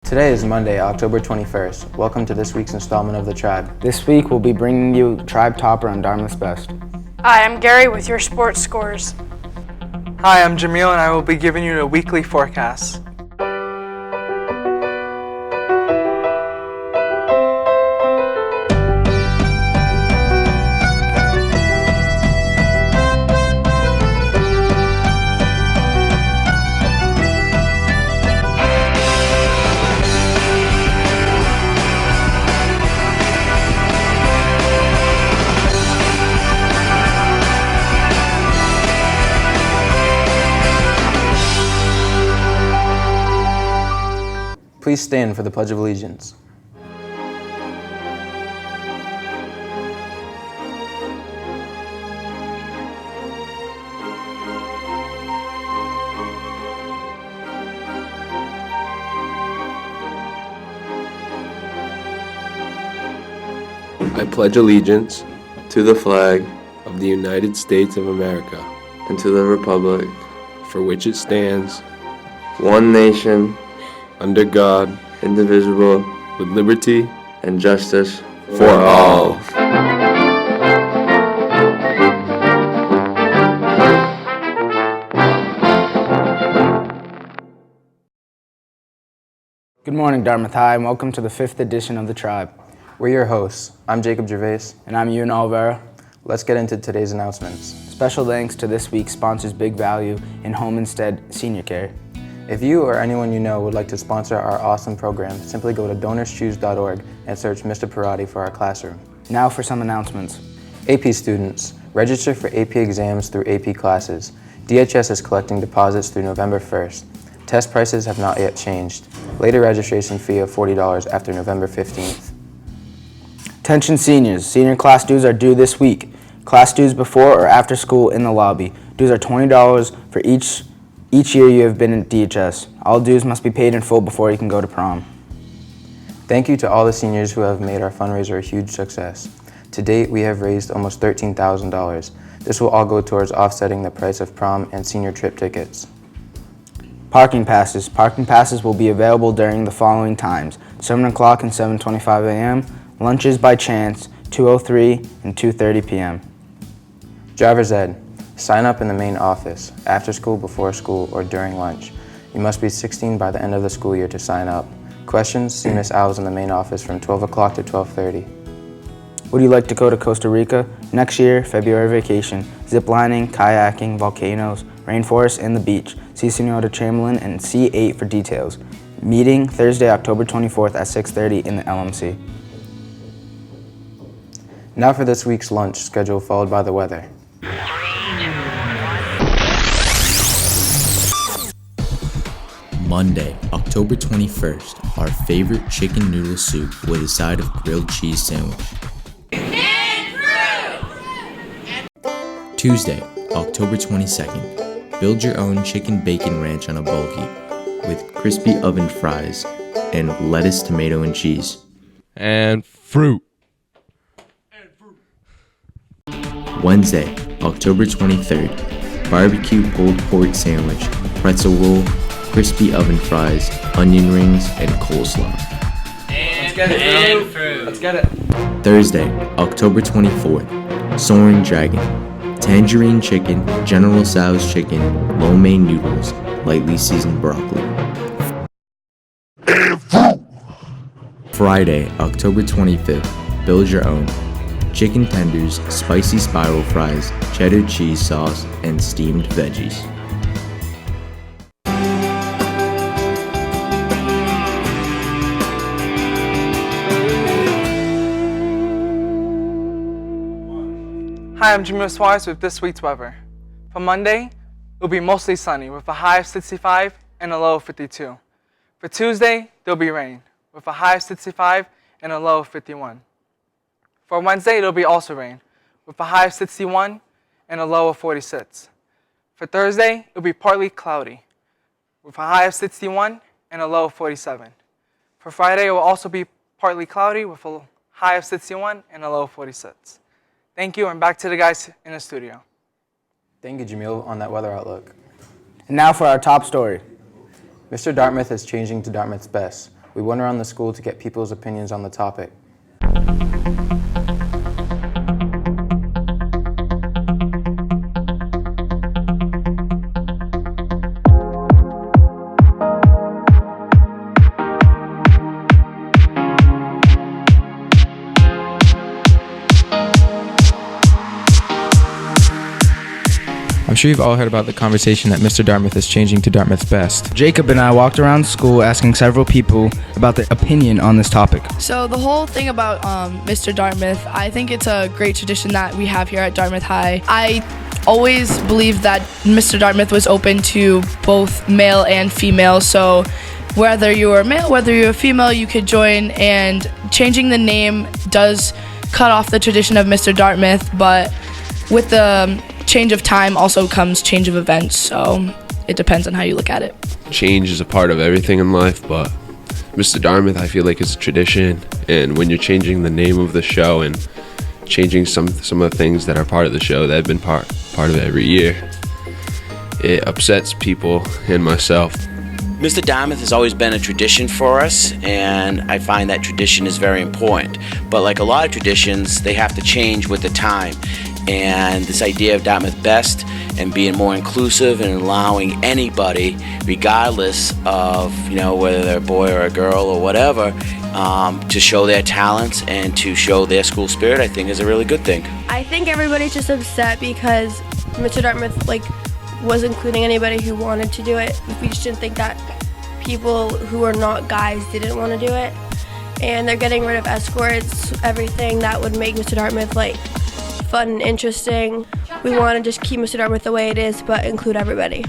Today is Monday, October 21st. Welcome to this week's installment of The Tribe. This week we'll be bringing you Tribe Topper on Dartmouth's Best. Hi, I'm Gary with your sports scores. Hi, I'm Jamil and I will be giving you the weekly forecast. Please stand for the Pledge of Allegiance. I pledge allegiance to the flag of the United States of America and to the republic for which it stands, one nation, under God, indivisible, with liberty and justice for all. Good morning, Dartmouth High, and welcome to the 5th edition of The Tribe. We're your hosts. I'm Jacob Gervais. And I'm Ewan Olvera. Let's get into today's announcements. Special thanks to this week's sponsors Big Value and Home Instead Senior Care. If you or anyone you know would like to sponsor our awesome program, simply go to donorschoose.org and search Mr. Parati for our classroom. Now for some announcements. AP students, register for AP exams through AP classes. DHS is collecting deposits through November 1st. Test prices have not yet changed. Later registration fee of $40 after November 15th. Attention seniors, senior class dues are due this week. Class dues before or after school in the lobby. Dues are $20 for each year you have been in DHS. All dues must be paid in full before you can go to prom. Thank you to all the seniors who have made our fundraiser a huge success. To date, we have raised almost $13,000. This will all go towards offsetting the price of prom and senior trip tickets. Parking passes. Parking passes will be available during the following times: 7 o'clock and 7:25 a.m., lunches by chance, 2:03 and 2:30 p.m. Driver's ed. Sign up in the main office, after school, before school, or during lunch. You must be 16 by the end of the school year to sign up. Questions? See Miss Alves in the main office from 12 o'clock to 12:30. Would you like to go to Costa Rica? Next year, February vacation, zip lining, kayaking, volcanoes, rainforest, and the beach. See Senora Chamberlain and C8 for details. Meeting Thursday, October 24th at 6:30 in the LMC. Now for this week's lunch schedule, followed by the weather. Monday, October 21st, our favorite chicken noodle soup with a side of grilled cheese sandwich. Tuesday, October 22nd, build your own chicken bacon ranch on a bulky with crispy oven fries and lettuce, tomato, and cheese. And fruit. Wednesday, October 23rd, barbecue pulled pork sandwich, pretzel roll, crispy oven fries, onion rings, and coleslaw. Let's get it. Let's get it. Thursday, October 24th, Soaring Dragon, tangerine chicken, General Tso's chicken, lo mein noodles, lightly seasoned broccoli. Friday, October 25th, build your own. Chicken tenders, spicy spiral fries, cheddar cheese sauce, and steamed veggies. Hi, I'm Jamil Suarez with this week's weather. For Monday, it will be mostly sunny with a high of 65 and a low of 52. For Tuesday, there will be rain with a high of 65 and a low of 51. For Wednesday, it will be also rain with a high of 61 and a low of 46. For Thursday, it will be partly cloudy with a high of 61 and a low of 47. For Friday, it will also be partly cloudy with a high of 61 and a low of 46. Thank you, and back to the guys in the studio. Thank you, Jamil, on that weather outlook. And now for our top story. Mr. Dartmouth is changing to Dartmouth's Best. We went around the school to get people's opinions on the topic. I'm sure you've all heard about the conversation that Mr. Dartmouth is changing to Dartmouth's Best. Jacob and I walked around school asking several people about their opinion on this topic. So the whole thing about Mr. Dartmouth, I think it's a great tradition that we have here at Dartmouth High. I always believed that Mr. Dartmouth was open to both male and female, so whether you were male, whether you were female, you could join, and changing the name does cut off the tradition of Mr. Dartmouth, but with the change of time also comes change of events, so it depends on how you look at it. Change is a part of everything in life, but Mr. Dartmouth, I feel like it's a tradition, and when you're changing the name of the show and changing some of the things that are part of the show that have been part of it every year, it upsets people and myself. Mr. Dartmouth has always been a tradition for us, and I find that tradition is very important. But like a lot of traditions, they have to change with the time. And this idea of Dartmouth Best and being more inclusive and allowing anybody, regardless of whether they're a boy or a girl or whatever, to show their talents and to show their school spirit, I think is a really good thing. I think everybody's just upset because Mr. Dartmouth was including anybody who wanted to do it. We just didn't think that people who are not guys didn't want to do it, and they're getting rid of escorts, everything that would make Mr. Dartmouth fun and interesting. We want to just keep Mr. Dartmouth the way it is, but include everybody.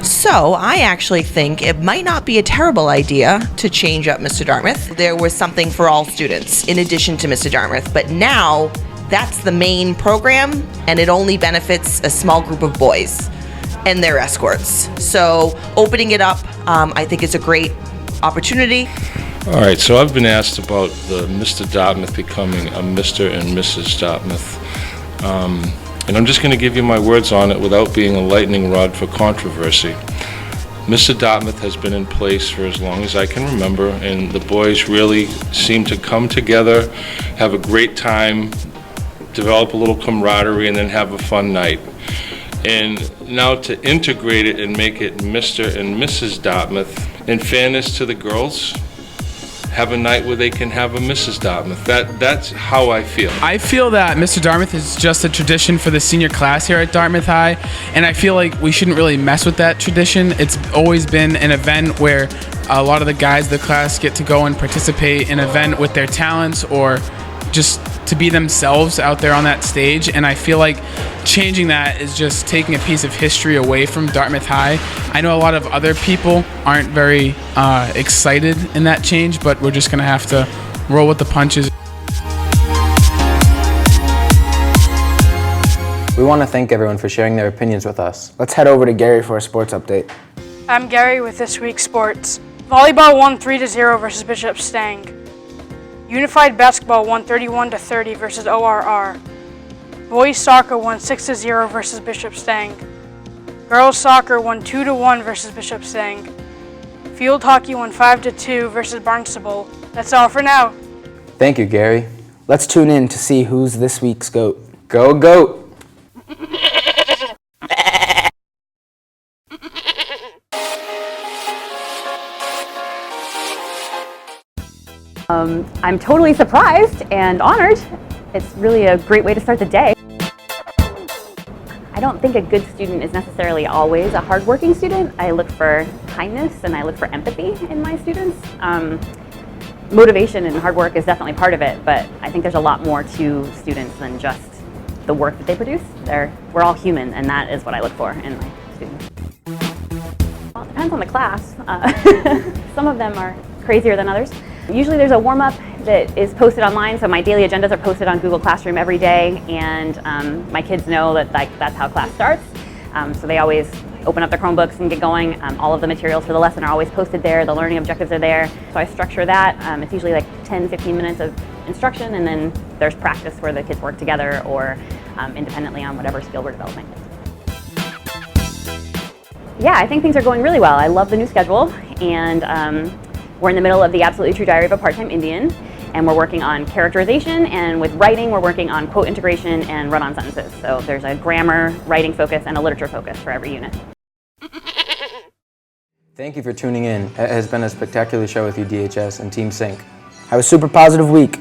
So I actually think it might not be a terrible idea to change up Mr. Dartmouth. There was something for all students in addition to Mr. Dartmouth, but now that's the main program, and it only benefits a small group of boys and their escorts. So opening it up, I think is a great opportunity. All right, so I've been asked about the Mr. Dartmouth becoming a Mr. and Mrs. Dartmouth. And I'm just going to give you my words on it without being a lightning rod for controversy. Mr. Dartmouth has been in place for as long as I can remember, and the boys really seem to come together, have a great time, develop a little camaraderie, and then have a fun night. And now to integrate it and make it Mr. and Mrs. Dartmouth, in fairness to the girls, have a night where they can have a Mrs. Dartmouth. That's how I feel. I feel that Mr. Dartmouth is just a tradition for the senior class here at Dartmouth High, and I feel like we shouldn't really mess with that tradition. It's always been an event where a lot of the guys of the class get to go and participate in an event with their talents or just to be themselves out there on that stage, and I feel like changing that is just taking a piece of history away from Dartmouth High. I know a lot of other people aren't very excited in that change, but we're just going to have to roll with the punches. We want to thank everyone for sharing their opinions with us. Let's head over to Gary for a sports update. I'm Gary with this week's sports. Volleyball won 3-0 versus Bishop Stang. Unified basketball won 31-30 versus ORR. Boys soccer won 6-0 versus Bishop Stang. Girls soccer won 2-1 versus Bishop Stang. Field hockey won 5-2 versus Barnstable. That's all for now. Thank you, Gary. Let's tune in to see who's this week's GOAT. Go GOAT! I'm totally surprised and honored. It's really a great way to start the day. I don't think a good student is necessarily always a hardworking student. I look for kindness and I look for empathy in my students. Motivation and hard work is definitely part of it, but I think there's a lot more to students than just the work that they produce. We're all human, and that is what I look for in my students. Well, it depends on the class. Some of them are crazier than others. Usually there's a warm-up that is posted online, so my daily agendas are posted on Google Classroom every day, and my kids know that that's how class starts. So they always open up their Chromebooks and get going. All of the materials for the lesson are always posted there. The learning objectives are there. So I structure that. It's usually like 10-15 minutes of instruction, and then there's practice where the kids work together or independently on whatever skill we're developing. Yeah, I think things are going really well. I love the new schedule, and We're in the middle of the Absolutely True Diary of a Part-Time Indian, and we're working on characterization, and with writing, we're working on quote integration and run-on sentences. So there's a grammar, writing focus, and a literature focus for every unit. Thank you for tuning in. It has been a spectacular show with you, DHS and Team Sync. Have a super positive week.